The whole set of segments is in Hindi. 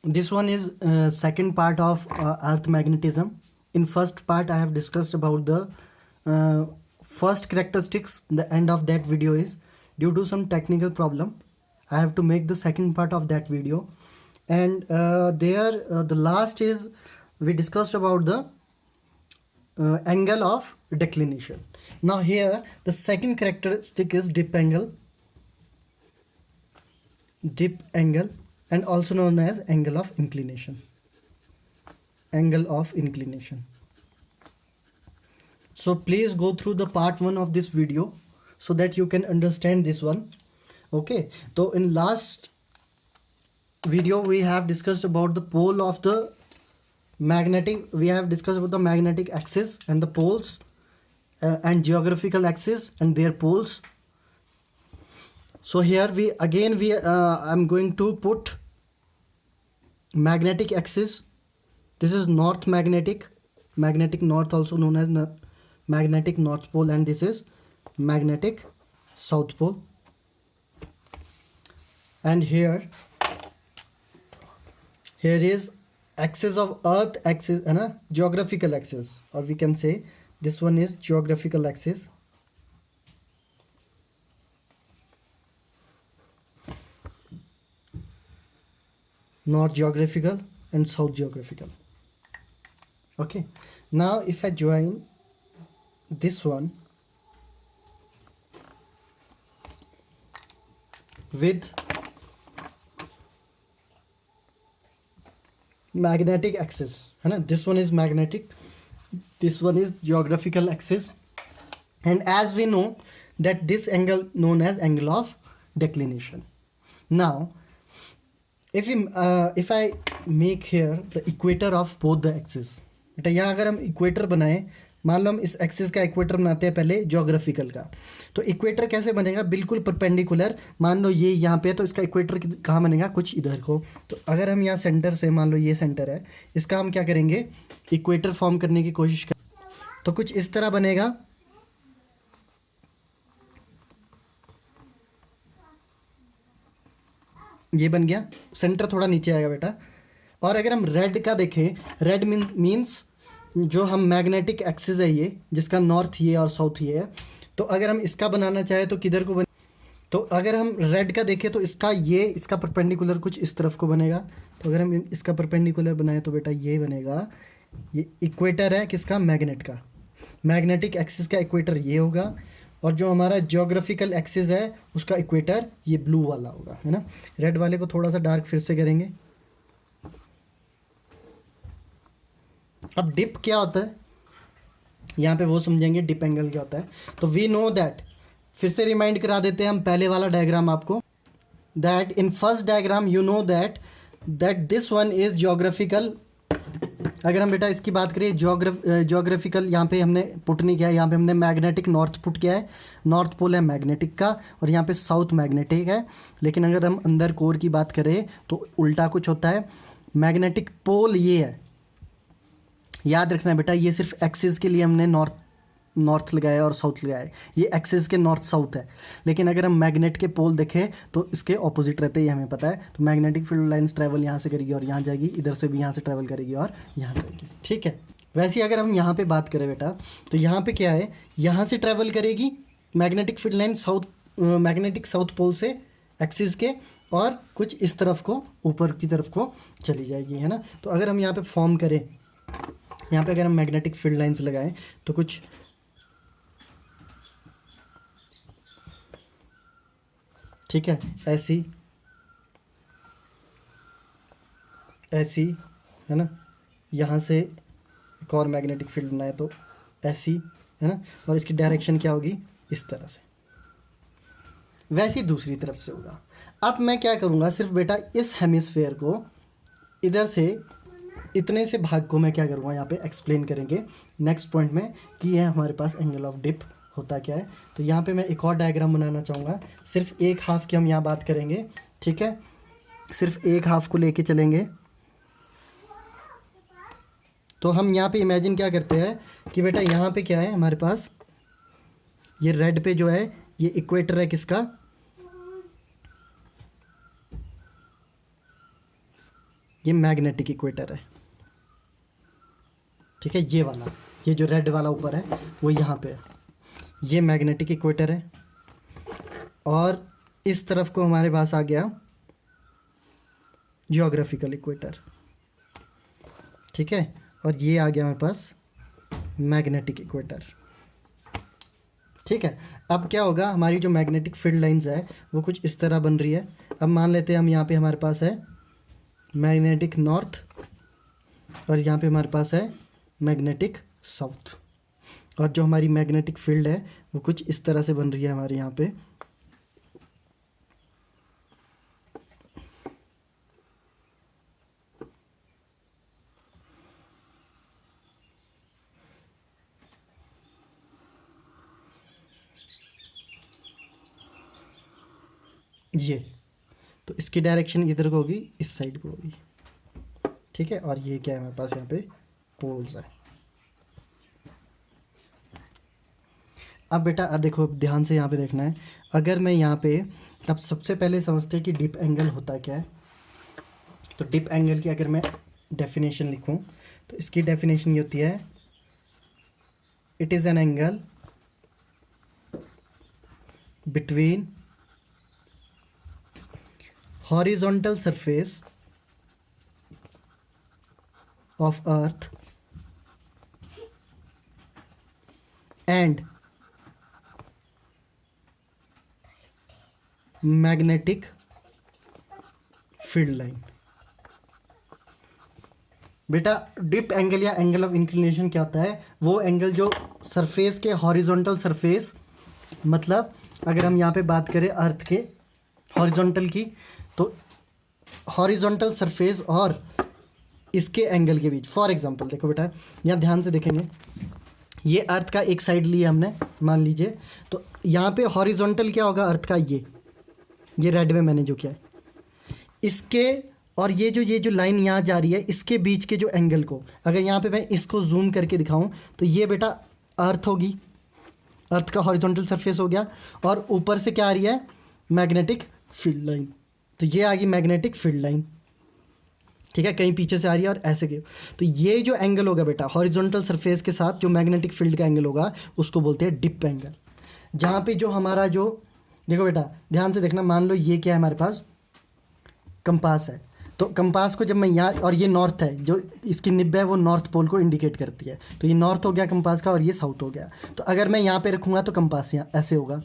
this one is second part of earth magnetism. In first part I have discussed about the first characteristics. The end of that video is, due to some technical problem, I have to make the second part of that video. And the last is, we discussed about the angle of declination. Now here the second characteristic is dip angle, and also known as angle of inclination. So please go through the part 1 of this video so that you can understand this one. Okay, so in last video we have discussed about the pole of the magnetic, we have discussed about the magnetic axis and the poles, and geographical axis and their poles. So here I'm going to put magnetic axis. This is north magnetic north, also known as magnetic north pole, and this is magnetic south pole. And here is axis of earth, axis and geographical axis, or we can say this one is geographical axis. North geographical and south geographical. Okay, now if I join this one with magnetic axis, this one is magnetic, this one is geographical axis, and as we know that this angle known as angle of declination. Now if I make here the equator of both the axis, बेटा यहाँ अगर हम इक्वेटर बनाएं, मान लो हम इस एक्सिस का इक्वेटर बनाते हैं पहले ज्योग्राफिकल का, तो इक्वेटर कैसे बनेगा? बिल्कुल परपेंडिकुलर. मान लो ये यहाँ पे है तो इसका इक्वेटर कहाँ बनेगा? कुछ इधर को. तो अगर हम यहाँ सेंटर से, मान लो ये सेंटर है, इसका हम क्या करेंगे? इक्वेटर फॉर्म करने की कोशिश करें, तो कुछ इस तरह बनेगा. ये बन गया, सेंटर थोड़ा नीचे आएगा बेटा. और अगर हम रेड का देखें, रेड मीन्स जो हम मैग्नेटिक एक्सिस है ये, जिसका नॉर्थ ये और साउथ ये है, तो अगर हम इसका बनाना चाहे तो किधर को तो अगर हम रेड का देखें तो इसका परपेंडिकुलर कुछ इस तरफ को बनेगा. तो अगर हम इसका परपेंडिकुलर बनाए तो बेटा ये बनेगा. ये इक्वेटर है किसका? मैग्नेट का. मैग्नेटिक एक्सिस का इक्वेटर ये होगा, और जो हमारा ज्योग्राफिकल एक्सिस है उसका इक्वेटर ये ब्लू वाला होगा, है ना. रेड वाले को थोड़ा सा डार्क फिर से करेंगे. अब डिप क्या होता है यहाँ पे वो समझेंगे, डिप एंगल क्या होता है. तो वी नो दैट, फिर से रिमाइंड करा देते हैं हम पहले वाला डायग्राम आपको, that in first diagram you know that this one is geographical. अगर हम बेटा इसकी बात करें, ज्योग्राफिकल यहाँ पे हमने पुट नहीं किया है, यहाँ पे हमने मैग्नेटिक नॉर्थ पुट किया है. नॉर्थ पोल है मैग्नेटिक का, और यहाँ पे साउथ मैग्नेटिक है. लेकिन अगर हम अंदर कोर की बात करें तो उल्टा कुछ होता है. मैग्नेटिक पोल ये है, याद रखना है बेटा, ये सिर्फ एक्सिस के लिए हमने नॉर्थ लगाया और साउथ लगाया. ये एक्सिस के नॉर्थ साउथ है. लेकिन अगर हम मैग्नेट के पोल देखें तो इसके ऑपोजिट रहते हैं, ये हमें पता है. तो मैग्नेटिक फील्ड लाइंस ट्रैवल यहाँ से करेगी और यहाँ जाएगी, इधर से भी यहाँ से ट्रैवल करेगी और यहाँ जाएगी. ठीक है. वैसे अगर हम यहाँ पे बात करें बेटा, तो यहाँ पे क्या है, यहाँ से ट्रैवल करेगी magnetic field line magnetic south pole से एक्सिस के, और कुछ इस तरफ को ऊपर की तरफ को चली जाएगी, है ना. तो अगर हम यहाँ पे फॉर्म करें, यहाँ पे अगर हम मैग्नेटिक फील्ड लाइंस लगाएं तो कुछ ठीक है, ऐसी है ना. यहाँ से एक और मैग्नेटिक फील्ड बनाए तो ऐसी, है ना. और इसकी डायरेक्शन क्या होगी? इस तरह से. वैसी दूसरी तरफ से होगा. अब मैं क्या करूँगा, सिर्फ बेटा इस हेमिस्फेयर को इधर से इतने से भाग को मैं क्या करूँगा यहाँ पे एक्सप्लेन करेंगे नेक्स्ट पॉइंट में कि यह हमारे पास एंगल ऑफ डिप होता क्या है. तो यहाँ पे मैं एक और डायग्राम बनाना चाहूँगा. सिर्फ एक हाफ की हम यहाँ बात करेंगे, ठीक है. सिर्फ एक हाफ को लेके चलेंगे. तो हम यहाँ पे इमेजिन क्या करते हैं कि बेटा यहाँ पे क्या है हमारे पास, ये रेड पे जो है ये इक्वेटर है किसका? ये मैग्नेटिक इक्वेटर है, ठीक है। ये वाला, ये जो रेड वाला ऊपर है वो यहाँ पे है, ये मैग्नेटिक इक्वेटर है। और इस तरफ को हमारे पास आ गया जियोग्राफिकल इक्वेटर, ठीक है। और ये आ गया हमारे पास मैग्नेटिक इक्वेटर, ठीक है। अब क्या होगा, हमारी जो मैग्नेटिक फील्ड लाइंस है वो कुछ इस तरह बन रही है। अब मान लेते हैं हम यहाँ पे हमारे पास है मैग्नेटिक नॉर्थ और यहाँ पे हमारे पास है मैग्नेटिक साउथ, और जो हमारी मैग्नेटिक फील्ड है वो कुछ इस तरह से बन रही है हमारे यहाँ पे। ये तो इसकी डायरेक्शन इधर को होगी, इस साइड को होगी, ठीक है। और ये क्या है हमारे पास यहाँ पे पोल्स है। अब बेटा देखो ध्यान से यहाँ पे देखना है। अगर मैं यहाँ पे, अब सबसे पहले समझते हैं कि डिप एंगल होता क्या है। तो डिप एंगल की अगर मैं डेफिनेशन लिखूँ तो इसकी डेफिनेशन ये होती है, it is an angle between horizontal surface of earth and magnetic field line। बेटा डिप एंगल या एंगल ऑफ इंक्लिनेशन क्या होता है, वो एंगल जो सरफेस के हॉरिजॉन्टल सरफेस, मतलब अगर हम यहाँ पे बात करें अर्थ के हॉरिजॉन्टल की, तो हॉरिजॉन्टल सरफेस और इसके एंगल के बीच। फॉर एग्जांपल देखो बेटा, यहाँ ध्यान से देखेंगे, ये अर्थ का एक साइड लिया हमने मान लीजिए, तो यहाँ पे हॉरिजॉन्टल क्या होगा अर्थ का, ये रेड में मैंने जो किया है, इसके और ये जो लाइन यहाँ जा रही है इसके बीच के जो एंगल को, अगर यहाँ पे मैं इसको जूम करके दिखाऊं तो ये बेटा अर्थ होगी, अर्थ का हॉरिजॉन्टल सरफेस हो गया, और ऊपर से क्या आ रही है मैग्नेटिक फील्ड लाइन। तो ये आ गई मैग्नेटिक फील्ड लाइन, ठीक है, कहीं पीछे से आ रही है और ऐसे के। तो ये जो एंगल होगा बेटा हॉरिजॉन्टल सरफेस के साथ जो मैग्नेटिक फील्ड का एंगल होगा उसको बोलते हैं डिप एंगल। जहाँ पे जो हमारा जो, देखो बेटा ध्यान से देखना, मान लो ये क्या है हमारे पास कंपास है, तो कंपास को जब मैं यहाँ, और ये नॉर्थ है, जो इसकी निब है वो नॉर्थ पोल को इंडिकेट करती है, तो ये नॉर्थ हो गया कंपास का और ये साउथ हो गया। तो अगर मैं यहाँ पे रखूँगा तो कंपास यहाँ ऐसे होगा,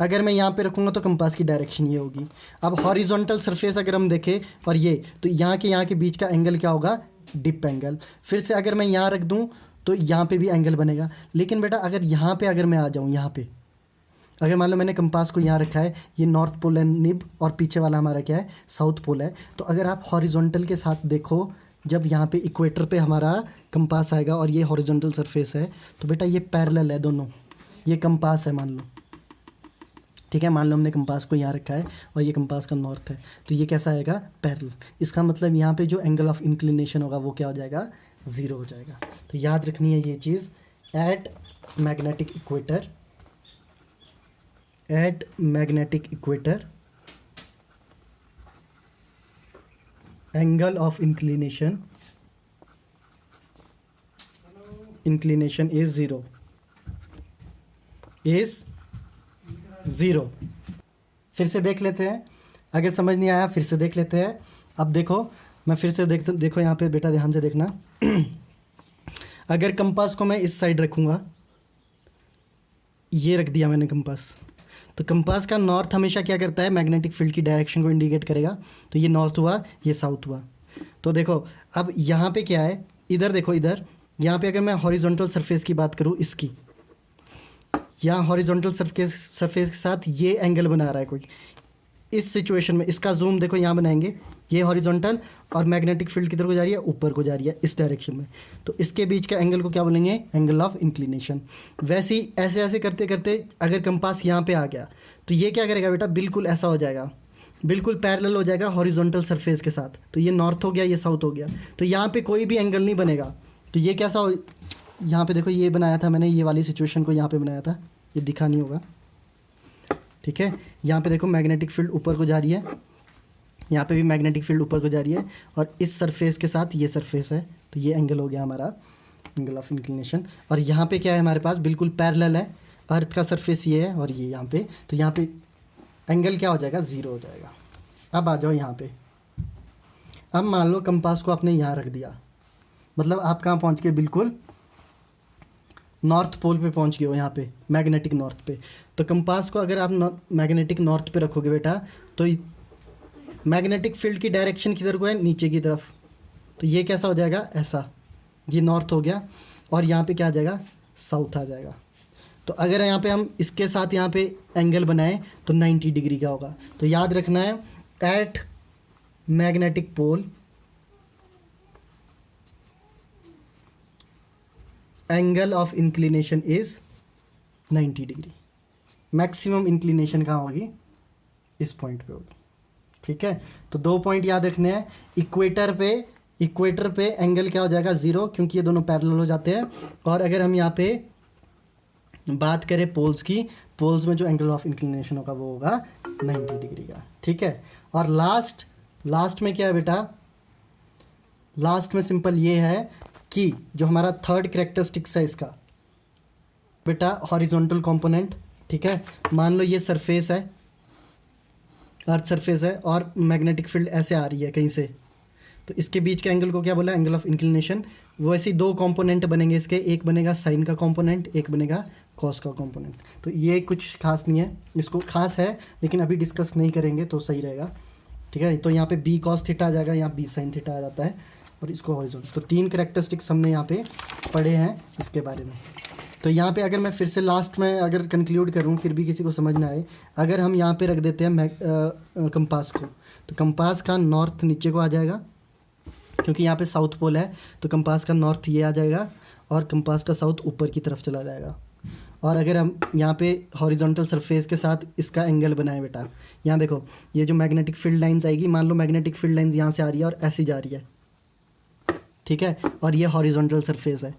अगर मैं यहाँ पे रखूँगा तो कंपास की डायरेक्शन ये होगी। अब हॉरिजॉन्टल सरफेस अगर हम देखें और ये, तो यहाँ के बीच का एंगल क्या होगा, डिप एंगल। फिर से अगर मैं यहाँ रख दूँ तो यहाँ पर भी एंगल बनेगा। लेकिन बेटा अगर यहाँ पर अगर मैं आ जाऊँ, यहाँ पर अगर मान लो मैंने कंपास को यहाँ रखा है, ये नॉर्थ पोल है निब, और पीछे वाला हमारा क्या है साउथ पोल है, तो अगर आप हॉरिजॉन्टल के साथ देखो, जब यहाँ पे इक्वेटर पे हमारा कंपास आएगा और ये हॉरिजॉन्टल सरफेस है, तो बेटा ये पैरेलल है दोनों, ये कंपास है मान लो, ठीक है। मान लो हमने कंपास को यहाँ रखा है और ये कंपास का नॉर्थ है, तो ये कैसा आएगा पैरेलल। इसका मतलब यहाँ पे जो एंगल ऑफ इंक्लिनेशन होगा वो क्या हो जाएगा, 0 हो जाएगा। तो याद रखनी है ये चीज़, at magnetic equator, at magnetic equator angle of inclination is 0, is 0। फिर से देख लेते हैं, अगर समझ नहीं आया फिर से देख लेते हैं। अब देखो मैं फिर से देखो यहाँ पे बेटा ध्यान से देखना अगर कंपास को मैं इस साइड रखूँगा, ये रख दिया मैंने कंपास, तो कंपास का नॉर्थ हमेशा क्या करता है, मैग्नेटिक फील्ड की डायरेक्शन को इंडिकेट करेगा। तो ये नॉर्थ हुआ, ये साउथ हुआ। तो देखो अब यहाँ पे क्या है, इधर देखो, इधर यहाँ पे अगर मैं हॉरिजॉन्टल सरफेस की बात करूँ, इसकी यहाँ हॉरिजॉन्टल सरफेस के साथ ये एंगल बना रहा है कोई, इस सिचुएशन में इसका जूम देखो यहाँ बनाएंगे, ये हॉरिजॉन्टल और मैग्नेटिक फील्ड किधर को जा रही है, ऊपर को जा रही है इस डायरेक्शन में, तो इसके बीच का एंगल को क्या बोलेंगे, एंगल ऑफ इंक्लिनेशन। वैसे ही ऐसे ऐसे करते करते अगर कंपास यहाँ पे आ गया तो ये क्या करेगा बेटा, बिल्कुल ऐसा हो जाएगा, बिल्कुल पैरेलल हो जाएगा हॉरिजॉन्टल सरफेस के साथ। तो ये नॉर्थ हो गया, ये साउथ हो गया, तो यहाँ पे कोई भी एंगल नहीं बनेगा। तो ये कैसा हो, यहाँ पे देखो ये बनाया था मैंने, ये वाली सिचुएशन को यहाँ पे बनाया था, ये दिखा नहीं होगा, ठीक है। यहाँ पे देखो मैग्नेटिक फील्ड ऊपर को जा रही है, यहाँ पे भी मैग्नेटिक फील्ड ऊपर को जा रही है और इस सरफेस के साथ ये सरफेस है, तो ये एंगल हो गया हमारा एंगल ऑफ इंक्लिनेशन। और यहाँ पे क्या है हमारे पास, बिल्कुल पैरेलल है, अर्थ का सरफेस ये है और ये यहाँ पे, तो यहाँ पे एंगल क्या हो जाएगा, 0 हो जाएगा। अब आ जाओ यहाँ पे। अब मान लो कंपास को आपने यहाँ रख दिया, मतलब आप कहाँ पहुँच गए, बिल्कुल नॉर्थ पोल पे पहुँच गए हो, यहाँ पे मैग्नेटिक नॉर्थ पे। तो कंपास को अगर आप मैग्नेटिक नॉर्थ पे रखोगे बेटा, तो मैग्नेटिक फील्ड की डायरेक्शन किधर को है, नीचे की तरफ। तो ये कैसा हो जाएगा, ऐसा, ये नॉर्थ हो गया और यहाँ पे क्या आ जाएगा, साउथ आ जाएगा। तो अगर यहाँ पे हम इसके साथ यहाँ पे एंगल बनाएं तो 90 डिग्री का होगा। तो याद रखना है, at magnetic pole angle of inclination is 90 degree. Maximum inclination कहाँ होगी, इस पॉइंट पे होगी। ठीक है, तो 2 पॉइंट याद रखने हैं। इक्वेटर पे एंगल क्या हो जाएगा, 0, क्योंकि ये दोनों पैरेलल हो जाते हैं। और अगर हम यहाँ पे बात करें पोल्स की, पोल्स में जो एंगल ऑफ इंक्लिनेशन होगा वो होगा 90 डिग्री का। ठीक है, और लास्ट में क्या है बेटा, लास्ट में सिंपल ये है कि जो हमारा थर्ड कैरेक्टरिस्टिक्स है इसका बेटा, हॉरिजॉन्टल कंपोनेंट। ठीक है, मान लो ये सरफेस है, अर्थ सरफेस है और मैग्नेटिक फील्ड ऐसे आ रही है कहीं से, तो इसके बीच के एंगल को क्या बोला, एंगल ऑफ इंक्लिनेशन। वो ऐसे 2 कंपोनेंट बनेंगे इसके, एक बनेगा साइन का कंपोनेंट, एक बनेगा कॉस का कंपोनेंट। तो ये कुछ खास नहीं है, इसको खास है लेकिन अभी डिस्कस नहीं करेंगे तो सही रहेगा। ठीक है, तो यहाँ पे बी कॉस थीटा आ जाएगा, यहाँ बी साइन थीटा आ जाता है और इसको हॉरिजॉन्टल। तो 3 कैरेक्टरिस्टिक्स हमने यहाँ पे पढ़े हैं इसके बारे में। तो यहाँ पे अगर मैं फिर से लास्ट में अगर कंक्लूड करूँ, फिर भी किसी को समझ ना आए, अगर हम यहाँ पे रख देते हैं कंपास को, तो कंपास का नॉर्थ नीचे को आ जाएगा, क्योंकि यहाँ पे साउथ पोल है, तो कंपास का नॉर्थ ये आ जाएगा और कंपास का साउथ ऊपर की तरफ चला जाएगा। और अगर हम यहाँ पे हॉरिजॉन्टल सरफेस के साथ इसका एंगल बनाए बेटा, यहाँ देखो ये जो मैग्नेटिक फील्ड लाइंस आएगी, मान लो मैग्नेटिक फील्ड लाइंस यहाँ से आ रही है और ऐसी जा रही है। ठीक है, और ये हॉरिजॉन्टल सरफेस है।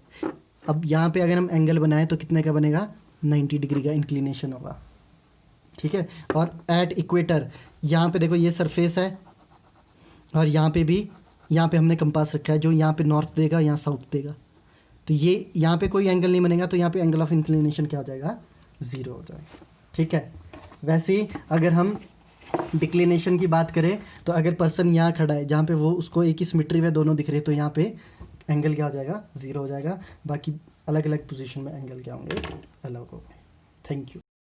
अब यहाँ पे अगर हम एंगल बनाएं तो कितने का बनेगा, 90 डिग्री का इंक्लिनेशन होगा। ठीक है, और एट इक्वेटर यहाँ पे देखो ये सरफेस है और यहाँ पे भी, यहाँ पे हमने कंपास रखा है जो यहाँ पे नॉर्थ देगा, यहाँ साउथ देगा। तो ये यहाँ पे कोई एंगल नहीं बनेगा, तो यहाँ पे एंगल ऑफ इंक्लिनेशन क्या हो जाएगा, 0 हो जाएगा। ठीक है, वैसे ही अगर हम डिक्लिनेशन की बात करें, तो अगर पर्सन यहाँ खड़ा है जहाँ पे वो उसको एक ही सिमेट्री में दोनों दिख रहे हैं, तो यहाँ पे एंगल क्या हो जाएगा, 0 हो जाएगा। बाकी अलग अलग पोजीशन में एंगल क्या होंगे, अलग होंगे। Thank you.